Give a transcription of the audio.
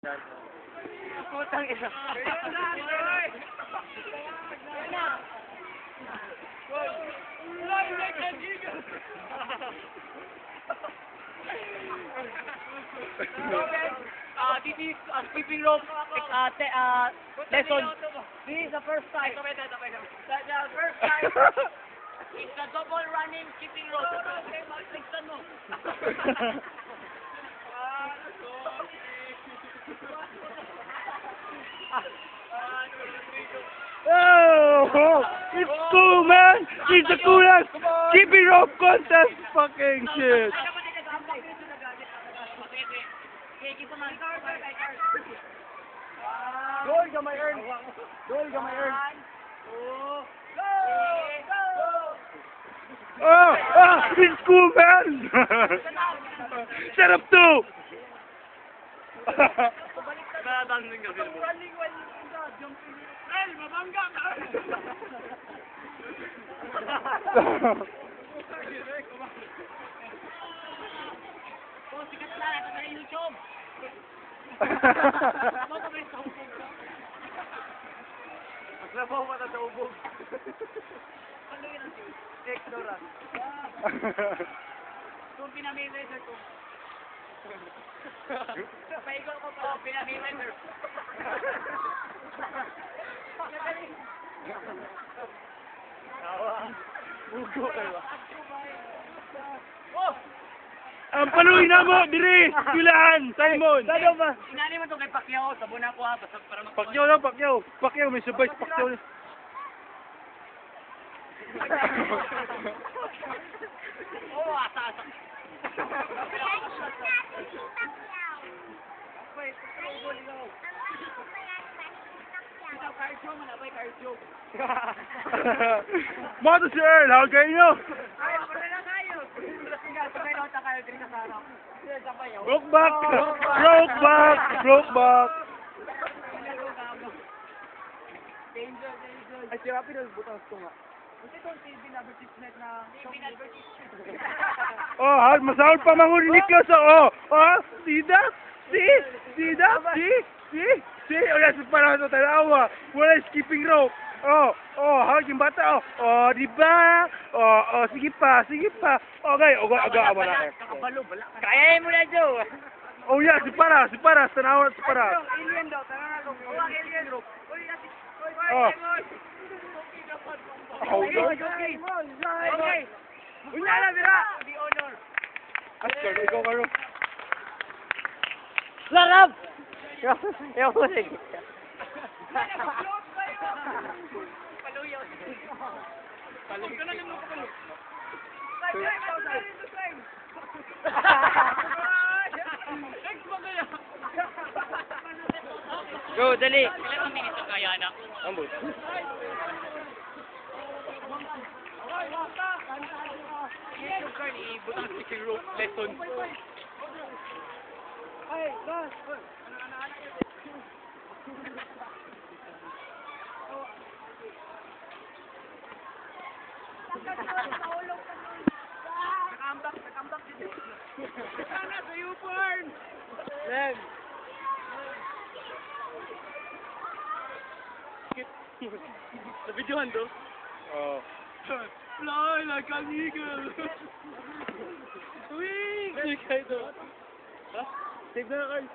Putang ina. This is skipping rope lesson. This is the first time. The first time is the double running skipping rope. Tignan mo. Oh, it's cool, man. It's the coolest skipping rope contest. Fucking shit. Goal ka may earn. Goal ka may earn. Oh, it's cool, man. Set up two. Running while jumping. Hey, mabangga ka. Oh, sikat na ito sa YouTube. Maslabaw pa na sa ubog. Ano yun ang team? Ignorant. Kung pinamilay sir ko. Paikot ko pa. Pinamilay sir. Bugo kayo. Oh! Ang paluin na mo, diri! Yulaan! Simon! Saan ba? Inani mo ito kay Pacquiao. Sabon ako ha. Basta para mag... Pacquiao lang, Pacquiao! Pacquiao, may sabay sa Pacquiao. Oo, asa-asa. Wait, Pacquiao, ikaw. Ikaw, cardio mo na ba? Cardio. Mga to si Earl, how kayo nyo? Ay, pala na kayo. Sabay na ako kayo, diri ka sa harap. Broke back! Broke back! Broke back! Danger, danger. Ay, si Rapi na butang ko nga. Ito itong TV na advertisement na... TV na advertisement. Oh, masahol pa mangun ni Niklas, oh! Oh, see that? See? See that? See? See? See? Oh, yes, parang ito tanawa. Wala skipping rope. Oh, hawag yung bata, oh. Oh, di ba? Oh, sige pa, sige pa. Okay, aga mo na. Kakabalo, bala ka. Kaya mo na, Joe. Oh, yeah, si para, tanawa, si para. Alien daw, tanawa ko. Oh, alien rope. Oh. Okay. Unya na, Bira. The honor. Askar, ikaw karo. Larab! Ewan ko sige. Paluyaw. Palug ka na lang mo palug. Go, dali. Ilang minutes kaya, anak? Ambot. YouTube card, ibutang skipping rope lesson. Ay, gas! Nakambak dito. Sana sa U-turn! Len! Sa videohan do? Oh. Fly like an eagle! Swing! Save na, Carl.